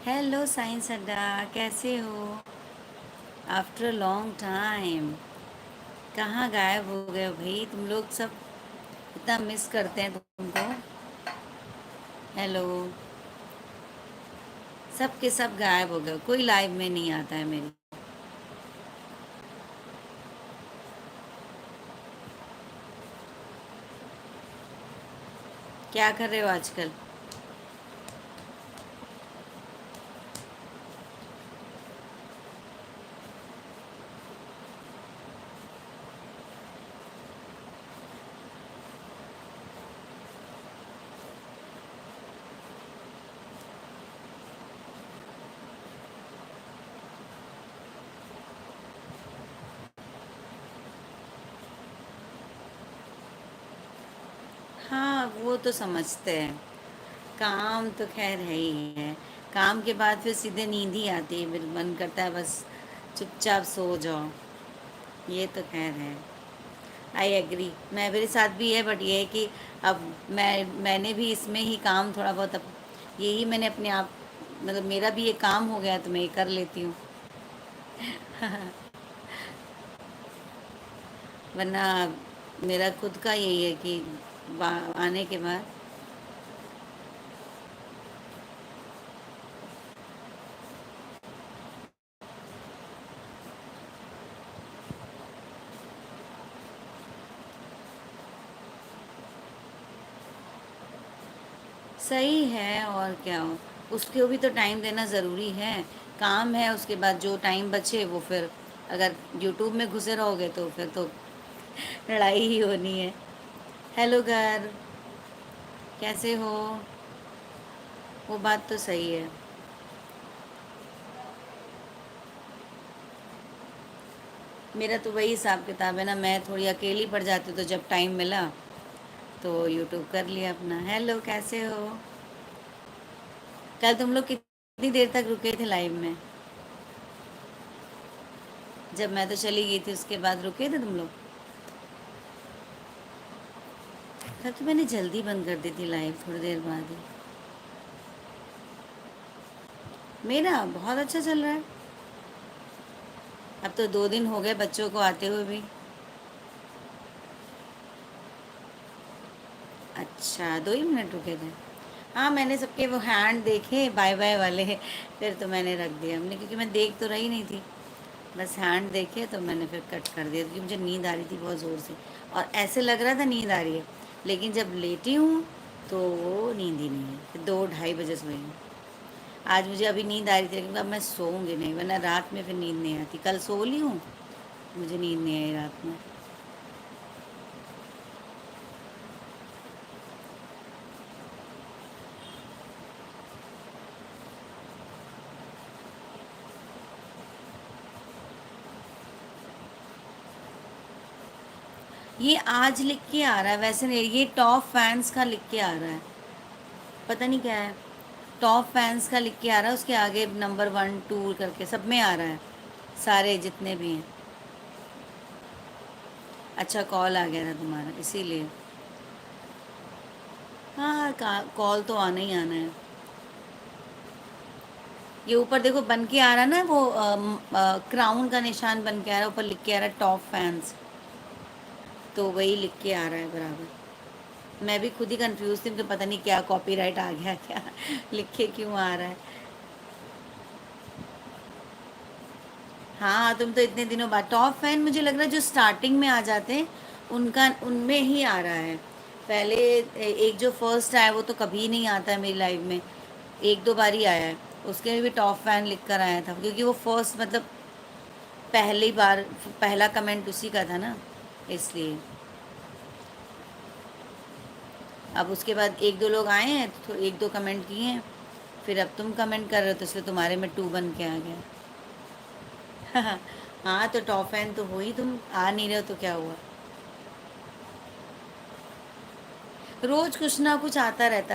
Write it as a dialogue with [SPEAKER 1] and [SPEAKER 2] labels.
[SPEAKER 1] Hello science अड्डा, कैसे हो? After long time. कहाँ गायब हो गए हो भाई? तुम लोग सब इतना मिस करते हैं तुमको। हेलो। सब के सब गायब हो गए, कोई लाइव में नहीं आता है मेरी। क्या कर रहे हो आजकल? हाँ, वो तो समझते हैं। काम तो खैर है ही है। काम के बाद फिर सीधे नींद ही आती है, फिर मन करता है बस चुपचाप सो जाओ। ये तो खैर है। आई एग्री, मैं मेरे साथ भी है, बट ये है कि अब मैंने भी इसमें ही काम थोड़ा बहुत अब यही मैंने अपने आप, मतलब मेरा भी ये काम हो गया तो मैं ये कर लेती हूँ। वरना मेरा खुद का यही है कि आने के बाद सही है। और क्या हो, उसको भी तो टाइम देना ज़रूरी है। काम है, उसके बाद जो टाइम बचे वो फिर अगर यूट्यूब में घुसे रहोगे तो फिर तो लड़ाई ही होनी है। हेलो घर, कैसे हो? वो बात तो सही है। मेरा तो वही हिसाब किताब है ना, मैं थोड़ी अकेली पड़ जाती हूँ तो जब टाइम मिला तो यूट्यूब कर लिया अपना। हेलो, कैसे हो? कल तुम लोग कितनी देर तक रुके थे लाइव में? जब मैं तो चली गई थी उसके बाद रुके थे तुम लोग? तब तो मैंने जल्दी बंद कर दी थी लाइव, थोड़ी देर बाद ही। मेरा बहुत अच्छा चल रहा है। अब तो 2 दिन हो गए बच्चों को आते हुए भी। अच्छा, 2 ही मिनट रुके थे। हाँ, मैंने सबके वो हैंड देखे बाय बाय वाले, फिर तो मैंने रख दिया हमने, क्योंकि मैं देख तो रही नहीं थी। बस हैंड देखे तो मैंने फिर कट कर दिया, क्योंकि मुझे नींद आ रही थी बहुत ज़ोर से। और ऐसे लग रहा था नींद आ रही है, लेकिन जब लेटी हूँ तो वो नींद ही नहीं है। फिर 2 ढाई बजे सोई हूँ। आज मुझे अभी नींद आ रही थी, लेकिन अब मैं सोऊंगी नहीं, वरना रात में फिर नींद नहीं आती। कल सो ली हूँ, मुझे नींद नहीं आई रात में। ये आज लिख के आ रहा है, वैसे नहीं, ये टॉप फैंस का लिख के आ रहा है। पता नहीं क्या है। टॉप फैंस का लिख के आ रहा है, उसके आगे नंबर 1 2 करके सब में आ रहा है, सारे जितने भी हैं। अच्छा, कॉल आ गया था तुम्हारा इसीलिए। हाँ, कॉल तो आना ही आना है। ये ऊपर देखो बन के आ रहा है ना, वो क्राउन का निशान बन के आ रहा है, ऊपर लिख के आ रहा है टॉप फैंस। तो वही लिख के आ रहा है बराबर। मैं भी खुद ही कंफ्यूज थी, मुझे पता नहीं क्या कॉपीराइट आ गया क्या। लिख के क्यों आ रहा है। हाँ, तुम तो इतने दिनों बाद टॉप फैन, मुझे लग रहा है जो स्टार्टिंग में आ जाते हैं उनका, उनमें ही आ रहा है। पहले एक जो फर्स्ट आया वो तो कभी नहीं आता है मेरी लाइफ में। 1 2 बार ही आया है। उसके में भी टॉप फैन लिख कर आया था, क्योंकि वो फर्स्ट मतलब पहली बार, पहला कमेंट उसी का था ना, इसलिए। अब उसके बाद 1 2 लोग आए हैं तो 1 2 कमेंट किए हैं, फिर अब तुम कमेंट कर रहे हो तो इसलिए तुम्हारे में 2 बन के आ गया। हाँ, तो टॉप फैन तो हो ही, तुम आ नहीं रहे हो तो क्या हुआ। रोज कुछ ना कुछ आता रहता है।